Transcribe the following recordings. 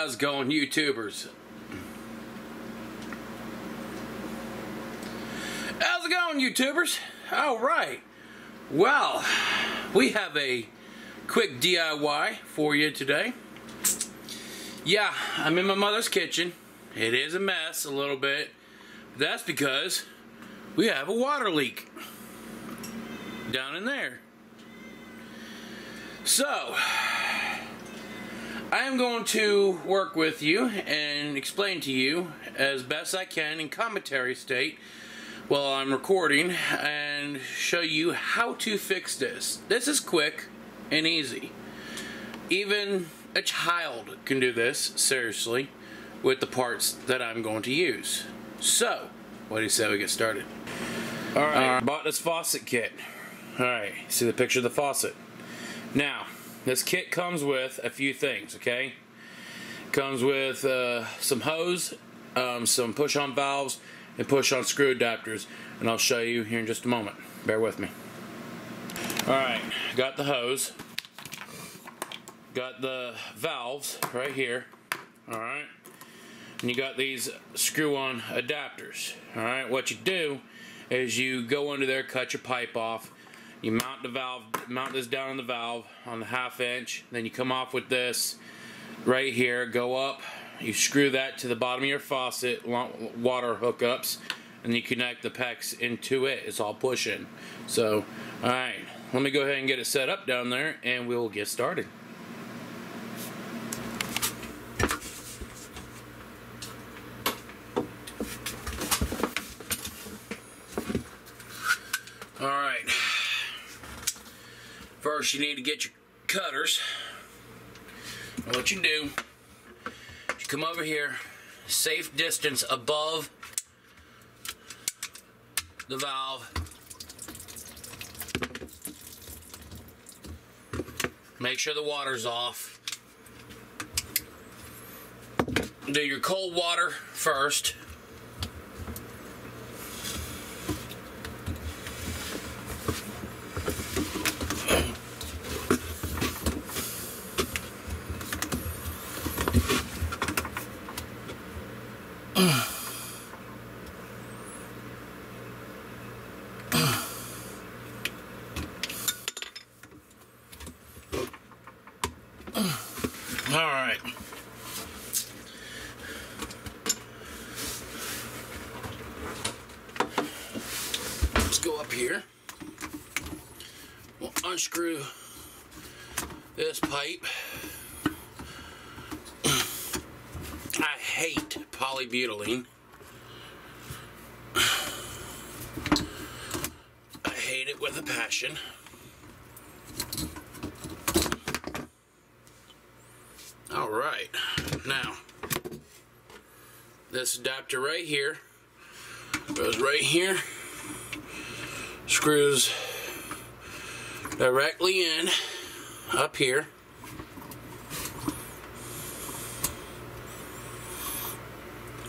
How's it going, YouTubers? How's it going, YouTubers? Alright, well, we have a quick DIY for you today. Yeah, I'm in my mother's kitchen. It is a mess a little bit. That's because we have a water leak down in there. So, I am going to work with you and explain to you as best I can in commentary state while I'm recording and show you how to fix this. This is quick and easy. Even a child can do this, seriously, with the parts that I'm going to use. So, what do you say we get started? Alright, bought this faucet kit. Alright, see the picture of the faucet. Now, this kit comes with a few things, okay? Comes with some hose, some push-on valves, and push-on screw adapters. And I'll show you here in just a moment. Bear with me. Alright, got the hose. Got the valves right here. Alright. And you got these screw-on adapters. Alright, what you do is you go under there, cut your pipe off. You mount the valve, mount this down on the valve on the 1/2 inch. Then you come off with this right here, go up. You screw that to the bottom of your faucet, water hookups, and you connect the PEX into it. It's all pushing. So, alright, let me go ahead and get it set up down there and we'll get started. Alright. First, you need to get your cutters. And what you do, you come over here, safe distance above the valve. Make sure the water's off. Do your cold water first. Alright. Let's go up here. We'll unscrew this pipe. I hate polybutylene. I hate it with a passion. Alright, now, this adapter right here goes right here, screws directly in, up here.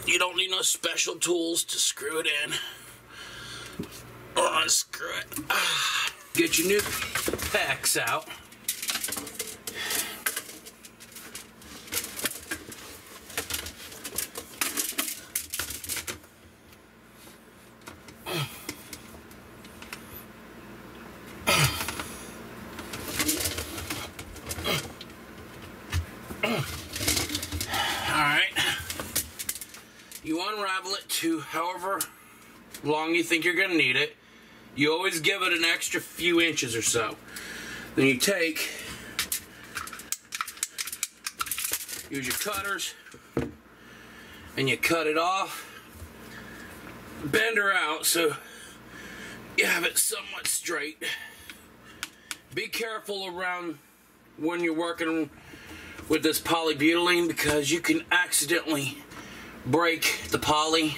You don't need no special tools to screw it in or unscrew it. Get your new PEX out. Alright, you unravel it to however long you think you're going to need it. You always give it an extra few inches or so. Then you take, use your cutters, and you cut it off. Bend her out so you have it somewhat straight. Be careful around when you're working with this polybutylene because you can accidentally break the poly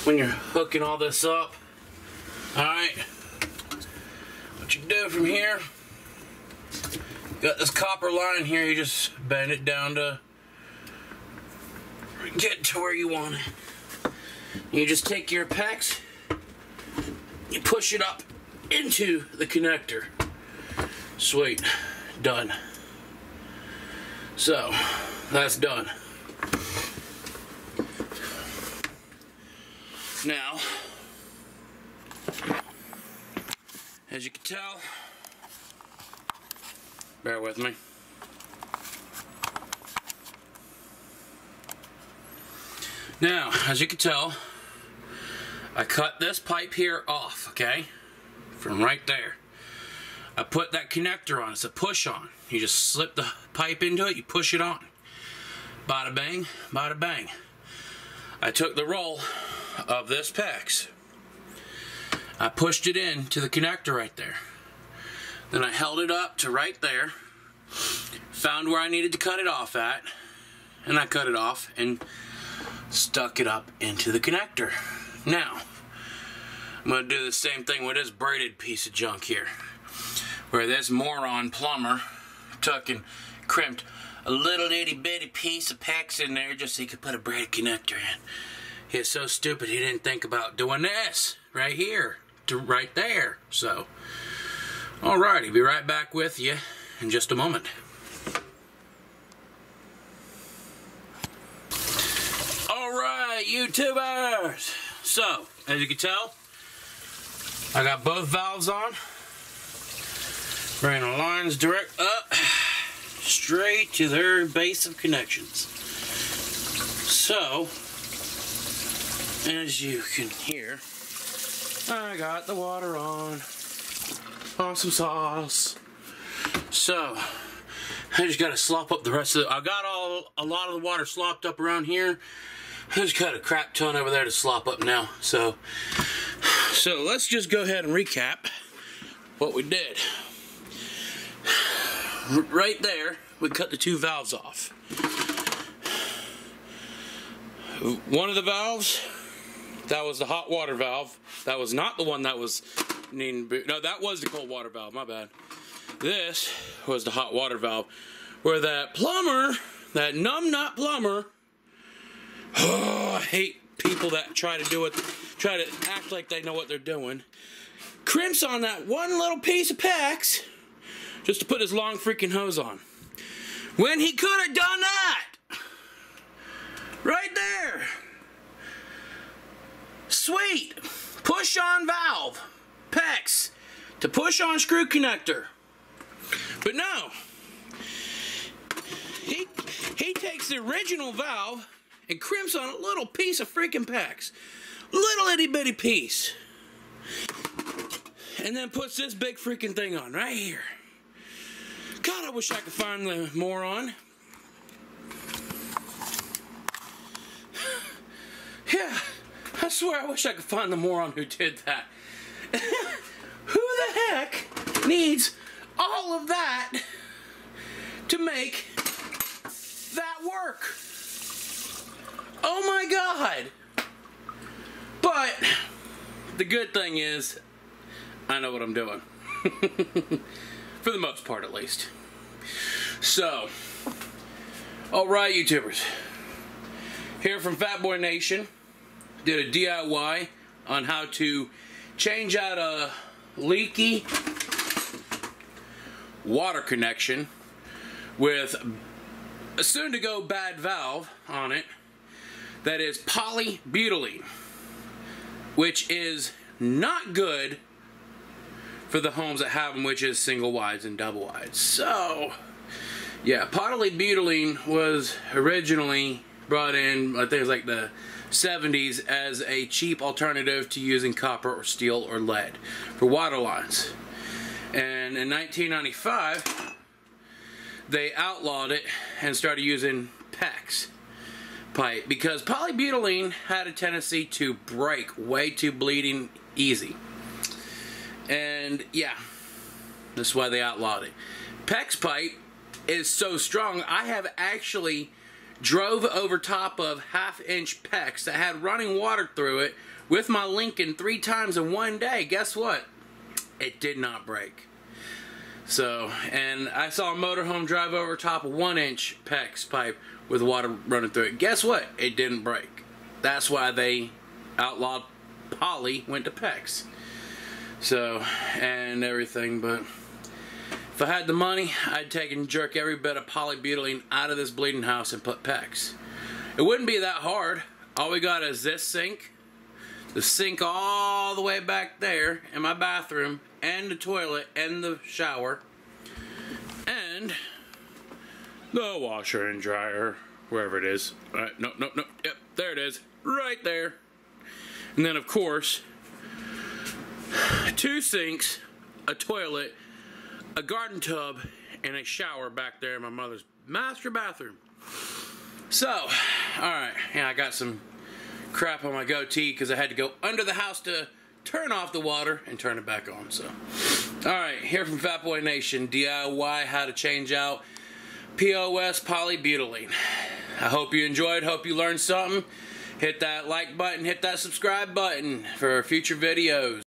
when you're hooking all this up. Alright, what you do from here, got this copper line here, you just bend it down to get to where you want it. You just take your PEX, you push it up into the connector. Sweet, done. So, that's done. Now, as you can tell, bear with me. Now, as you can tell, I cut this pipe here off, okay? From right there. I put that connector on. It's a push on. You just slip the pipe into it, you push it on. Bada bang, bada bang. I took the roll of this PEX. I pushed it in to the connector right there. Then I held it up to right there. Found where I needed to cut it off at. And I cut it off and stuck it up into the connector. Now, I'm going to do the same thing with this braided piece of junk here. Where this moron plumber took and crimped a little itty bitty piece of PEX in there just so he could put a braided connector in. He is so stupid he didn't think about doing this right here to right there. So, alrighty, be right back with you in just a moment. Alright, YouTubers! So, as you can tell, I got both valves on. Bringing the lines direct up, straight to their base of connections. So, as you can hear, I got the water on some sauce. So, I just got to slop up the rest of it. I got a lot of the water slopped up around here. I just got a crap ton over there to slop up now. So let's just go ahead and recap what we did. Right there, we cut the two valves off. One of the valves, that was the hot water valve. That was not the one that was needing. No, that was the cold water valve. My bad. This was the hot water valve, where that plumber, that numbnut plumber. Oh, I hate people that try to act like they know what they're doing. Crimps on that one little piece of PEX just to put his long freaking hose on. When he could have done that! Right there! Sweet! Push on valve. PEX. To push on screw connector. But no. He takes the original valve and crimps on a little piece of freaking PEX. Little itty bitty piece. And then puts this big freaking thing on right here. God, I wish I could find the moron. Yeah, I swear I wish I could find the moron who did that. Who the heck needs all of that to make that work? Oh my God. But the good thing is, I know what I'm doing. For the most part, at least. So, alright, YouTubers. Here from Fat Boy Nation, did a DIY on how to change out a leaky water connection with a soon-to-go bad valve on it that is polybutylene, which is not good for the homes that have them, which is single wides and double wides. So, yeah, polybutylene was originally brought in, I think it was like the 70s, as a cheap alternative to using copper or steel or lead for water lines. And in 1995, they outlawed it and started using PEX pipe because polybutylene had a tendency to break way too bleeding easy. And yeah, that's why they outlawed it. PEX pipe is so strong, I have actually drove over top of half-inch PEX that had running water through it with my Lincoln 3 times in one day. Guess what? It did not break. So, and I saw a motorhome drive over top of 1-inch PEX pipe with water running through it. Guess what? It didn't break. That's why they outlawed poly, went to PEX. So, and everything, but If I had the money, I'd take and jerk every bit of polybutylene out of this bleeding house and put PEX. It wouldn't be that hard. All we got is this sink, the sink all the way back there in my bathroom, and the toilet, and the shower, and the washer and dryer, wherever it is. No, yep, there it is, right there. And then of course, 2 sinks, a toilet, a garden tub, and a shower back there in my mother's master bathroom. So, alright, yeah, I got some crap on my goatee because I had to go under the house to turn off the water and turn it back on. So, alright, here from Fat Boy Nation, DIY how to change out POS polybutylene. I hope you enjoyed, hope you learned something. Hit that like button, hit that subscribe button for future videos.